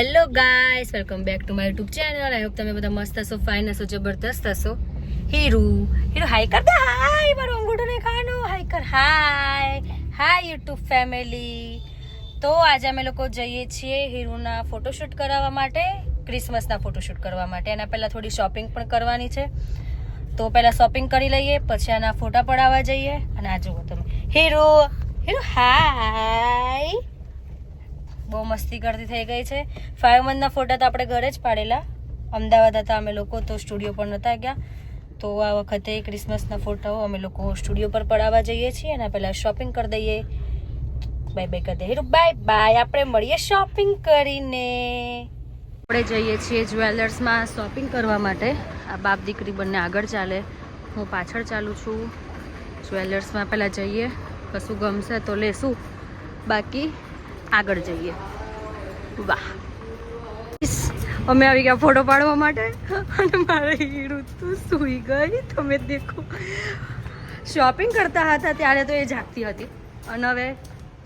Hello guys, welcome back to my YouTube channel. I hope તમે બધા મસ્ત હશો, ફાઇન હશો, જબરદસ્ત હશો. હીરુ હાય કર દે. હાય મારો અંગૂઠો નહીં ખાવાનો. હાય કર. હાય યુટ્યુબ ફેમિલી. તો આજે અમે લોકો જઈએ છીએ હીરુના ફોટોશૂટ કરાવવા માટે, ક્રિસમસના ફોટોશૂટ કરવા માટે. એના પહેલાં થોડી શોપિંગ પણ કરવાની છે. તો પહેલાં શોપિંગ કરી લઈએ, પછી આના ફોટા પડાવવા જઈએ. અને આ જુઓ તમે, હીરુ હાય. બહુ મસ્તી કરતી થઈ ગઈ છે. 5 મંથના ફોટા તો આપણે ઘરે જ પાડેલા. અમદાવાદ હતા અમે લોકો, તો સ્ટુડિયો પર નહોતા ગયા. તો આ વખતે ક્રિસમસના ફોટાઓ અમે લોકો સ્ટુડિયો પર પડાવવા જઈએ છીએ. અને પહેલાં શોપિંગ કરી દઈએ. બાય બાય કરી દઈએ. Bye bye. આપણે મળીએ શોપિંગ કરીને. આપણે જઈએ છીએ જ્વેલર્સમાં શોપિંગ કરવા માટે. આ બાપ દીકરી બંને આગળ ચાલે, હું પાછળ ચાલું છું. જ્વેલર્સમાં પહેલાં જઈએ, કશું ગમશે તો લેશું, બાકી આગળ જઈએ. વાહ, અમે આવી ગયા ફોટો પાડવા માટે. અને મારે હીરું તું સૂઈ ગઈ. તમે દેખો, શોપિંગ કરતા હતા ત્યારે તો એ જાગતી હતી, અને હવે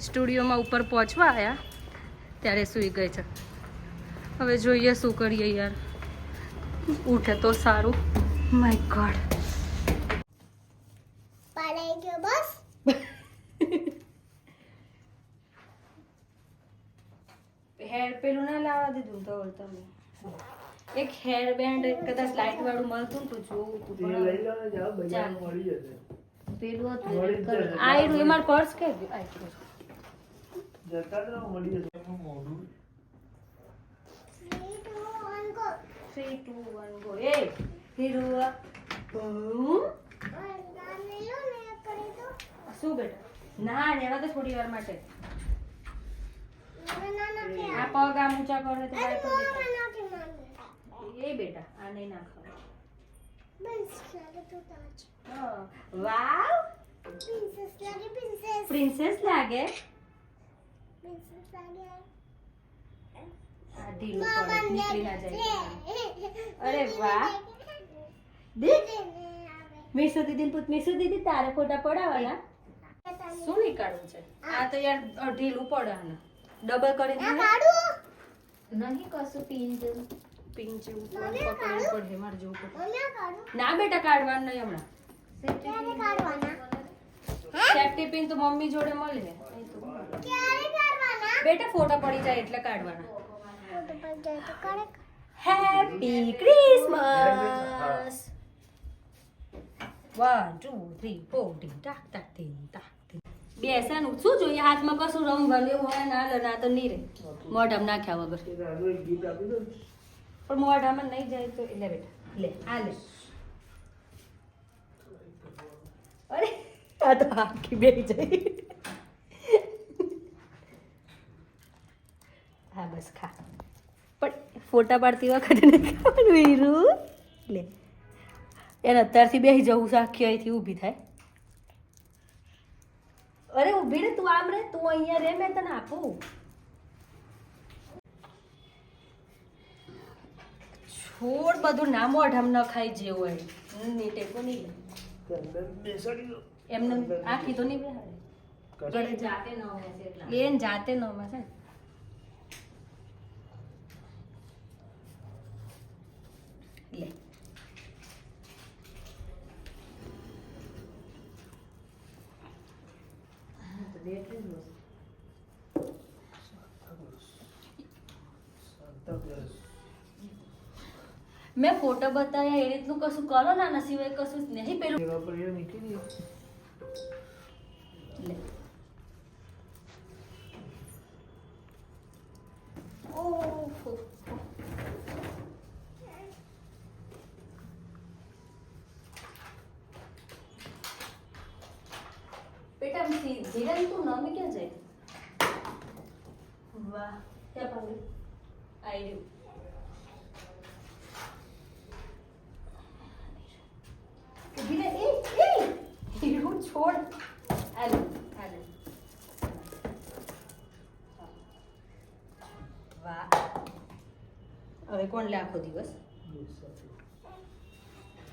સ્ટુડિયોમાં ઉપર પહોંચવા આવ્યા ત્યારે સૂઈ ગઈ છે. હવે જોઈએ શું કરીએ યાર, ઉઠે તો સારું. માય ગોડ, પાડાઈ ગયો બસ. હેર પેલું ના લાવવા દીધું તો તમે એક હેર બેન્ડ કદાચ લાઈટ વાળું મળતું તો જોવું તું, પેલું હતું આયરું. એ મારું પર્સ કે આયરું. 3 2 1 ગો. એ હીરુ શું બેટા? ના રહેવા તો થોડી વાર માટે. આ પગ આમ ઊંચા કરે તો બાય પગ એ બેટા આ નહીં નાખો. વાવ, પ્રિન્સેસ લાગે. આ ઢીલું પડે, નીકળી ના જાય. અરે વાહ. મીસુ દીદી પૂછ, મીસુ દીદી તારે ફોટા પડાવવાના? શું નીકાળવું છે? આ તો યાર ઢીલું પડે. આને ડબલ કરી દે. નહીં કશું પિન જેવું. પિન જેવું પકડવું પડે. મારે જોવું પડે. ના બેટા, કાઢવાનું નહીં હમણાં. સેફ્ટી પિન તો મમ્મી જોડે મળે. બેટા ફોટા પડી જાય એટલે કાઢવાના. Happy Christmas. 1 2 3 4 tick tock tock tick tock. બેસાનું શું જોઈએ? હાથમાં કશું રંગ લેવું હોય ના લે, ના તો નહીં રે. મોઢામાં નાખ્યા વગર. પણ મોઢામાં નહીં જાય તો લે બેટા, લે આ લે. અરે આ તો આખી બેસી જાય. હા બસ ખા. પણ ફોટા પાડતી વખતે નહીં ખાવાનું હીરું. લે એને અત્યારથી બેસી જવું છે, આખી અહીંથી ઊભી થાય. અરે ઊભી રે તું, આમ રે તું, અહીંયા રે, મેં તને આપું. છોડ બધું ના મોઢામ ન ખાઈ જેવું હોય. નીટે તો નહીં એમને આખી તો નહીં બેહાડે. જાતે ન હોય એટલે જાતે ન હોય છે. લે મેં ફોટો બતાવ્યા એ રીતનું કશું કરો ના, સિવાય કશું જ નહીં. પેલું લે ઓહો, બેટા ધીરે તું નમી ક્યાં જાય? વાહ, ક્યાં પાડ્યું? આઈ રહ્યું. છોડ. વાહ, હવે કોણ લે આખો દિવસ?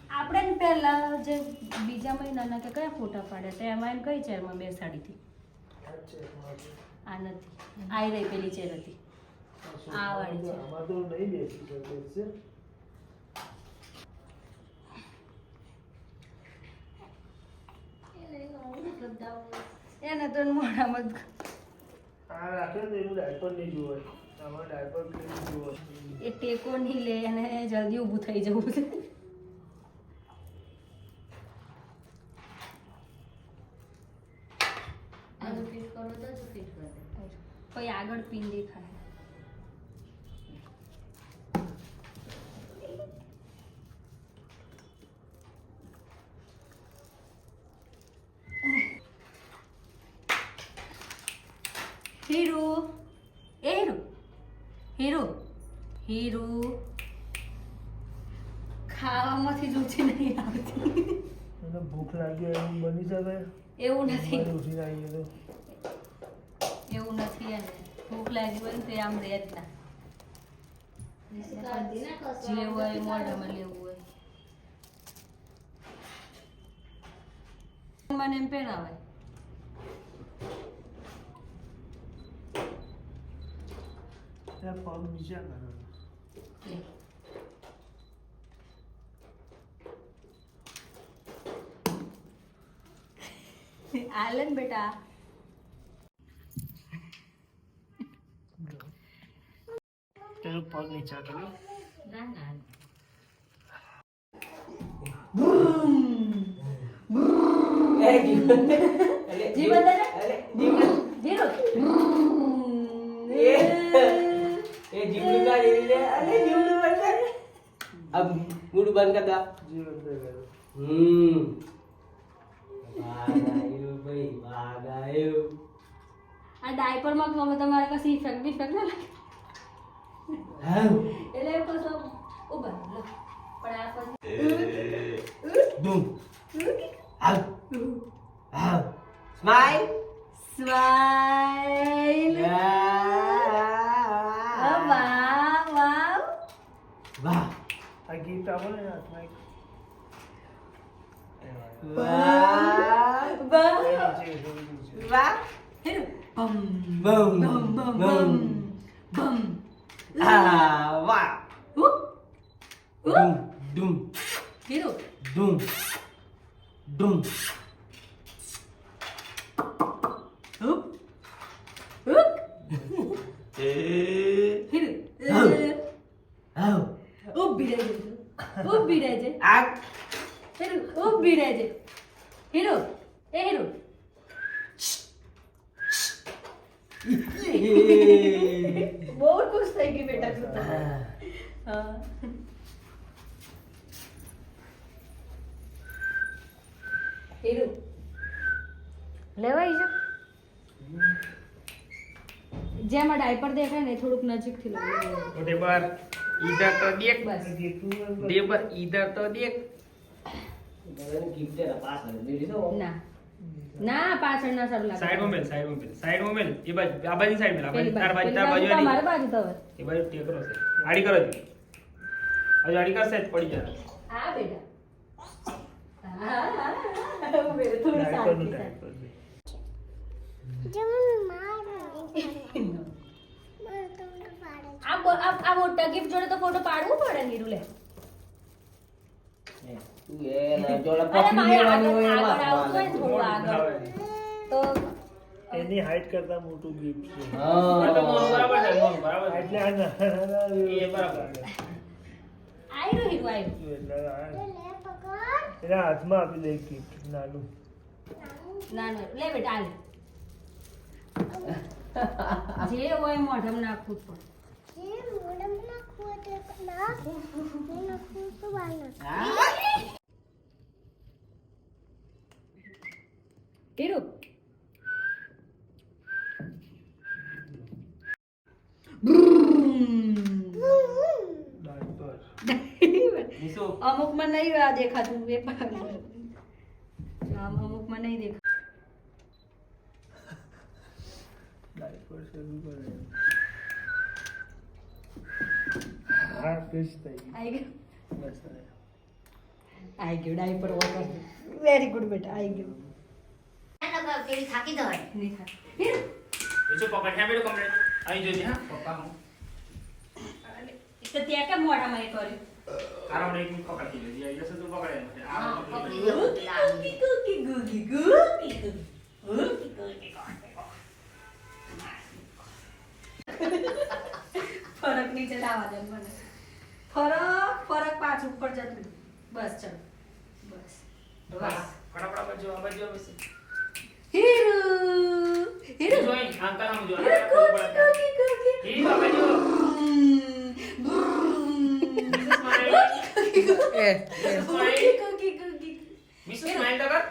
આપણે પહેલા જે બીજા મહિનાના કે કયા ફોટા પાડ્યા હતા એમાં એમ કઈ ચેરમાં બેસાડી હતી? આ નથી, આઈ રહી પેલી ચેર હતી. આ વાળી છે. આમાં તો નહીં બેસી શકે છે. એને તો મોઢામાં જ આ રાખે ને એનું ડાયપર નહીં જોવાય. આમાં ડાયપર ક્લીન જોવાય. એ ટેકો નહીં લે અને જલ્દી ઊભું થઈ જવું છે. આનું ફિટ કરો તો જ ફિટ કરે. કોઈ આગળ પિન દેખાય. હીરો એ હીરો હીરો હીરો ખાવામાંથી જ ઊંચી નહીં આવતી. એને ભૂખ લાગી હોય એવું બની શકે. એવું નથી, મારે ઉઠીને આવીએ તો એવું નથી. એને ભૂખ લાગી હોય ને તો એ આમ રહે જ ના. કાઢી ના કશું જે હોય એ મોઢામાં લેવું હોય. મને એમ પહેરાવાય. ત્યાં પગ નીચે કરો. આલન બેટા તેનું પગ નીચે કરો. ના ના જી બતા જીરો अब मूड बंद कर दो જીવન દે કરો. भाई भागायो આ ડાયપર માં ગમે તમારે કશી ઇફેક્ટ બિફેક્ટ ના લાગે हाँ એટલે એવું કશો ઉભા લો પણ આ પછી दूम आओ आओ स्माइल સ્માઈલ વાવ વાવ वाह આ ગીત આવે ને હાથમાં એક. वाह વાવ એ નીચે, થોડું નીચે. वाह હેરો બમ बम બમ બમ બમ બમ ah वाह ઉપ दूम दूम હેરો दूम दूम ઉપ ઉપ હેરો आओ ઊભી રહેજે ઊભી રહેજે आग હેરો ઊભી રહેજે હેરો એ હેરો બહુ ખુશ થઈ ગઈ બેટા તું તો. હા હેરો લેવાઈ જા જેમાં ડાયપર દેખાય ને થોડુંક નજીકથી લેવું और बार इधर तो देख બસ ગીતનું એમ કરો. देवर इधर तो देख गिफ्ट तेरा पास है दीदी तो ના ના પાછળ ના સારું લાગે साइड में मिल साइड में मिल ये बाजू आ बाजू साइड में પેલી तार बाजू तार પેલી बाजू બાજુ आड़ी મારી બાજુ તો હવે. ये बाजू टेक करो से आड़ी करो जी आज आड़ी कर से पड़ी जा હા બેટા હા બેટા થોડી ડાયપરનું શાંતિ ડાયપર દે. આ મોટા ગિફ્ટ જોડે તો ફોટો પાડવું પડે નીરુ લે तू ये ना जोड़ा અરે पकड़ी મારે लेवानी આગળ હોય આગળ એમાં આવતું હોય ને થોડું આગળ તો એની હાઈટ કરતા મોટું ગિફ્ટ છે. बराबर है बराबर है એટલે આ નાના ये बराबर है આયરો હીરો આયરો એટલે એના હાથમાં આપી દે ગિફ્ટ નાનું. ના ના લે બેટા આ લે જે હોય મોઢામાં નાખવું જ પડે હીરો ડાયપર. निशु અમુક માં નહીં આ દેખાતું એ અમુક માં નહીં દેખાતું ડાયપર શરૂ કરે. હા ફિશ થઈ ગઈ. આઈ ગયું બસ હવે. આઈ ગયું ડાયપર વગર વેરી ગુડ બેટા આઈ ગયું પેલી થાકી જવાય નહીં થાય હીરો ये जो पकड़ है मेरे कमरे आई जो जी हां पप्पा हूं તો ત્યાં કેમ મોઢામાં એ કર્યું આરામ એક મિનિટ પકડતી લેજે આઈ જશે તું પકડે માટે હા, આરામ પકડી પકડી લો. ગુગી ગુગી ગુગી ગુગી ગુગી ગુગી ફરક નીચે લાવવા દે મને ફરક પાછું ઉપર જતું બસ ચલ બસ બસ ફટાફટ બાજુ આ બાજુ બસ હીરો હીરો જોઈ અંકલ આમ જો ગુગી ગુગી ગુગી ઈ બાબા જો ગુગી ગુગી ગુગી મિસ સ્માઈલ તો કર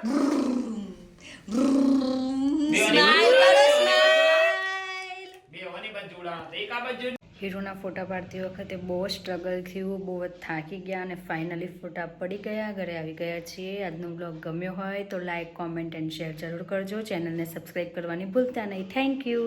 સ્માઈલ કરો સ્માઈલ બેવાની બાજુ ઉડાડો એક આ બાજુ હીરોના ફોટા પાડતી વખતે બહુ સ્ટ્રગલ થયું, બહુ જ થાકી ગયા અને ફાઇનલી ફોટા પડી ગયા, ઘરે આવી ગયા છીએ. આજનો બ્લોગ ગમ્યો હોય તો લાઇક, કોમેન્ટ એન્ડ શેર જરૂર કરજો. ચેનલને સબસ્ક્રાઈબ કરવાની ભૂલતા નહીં. Thank you.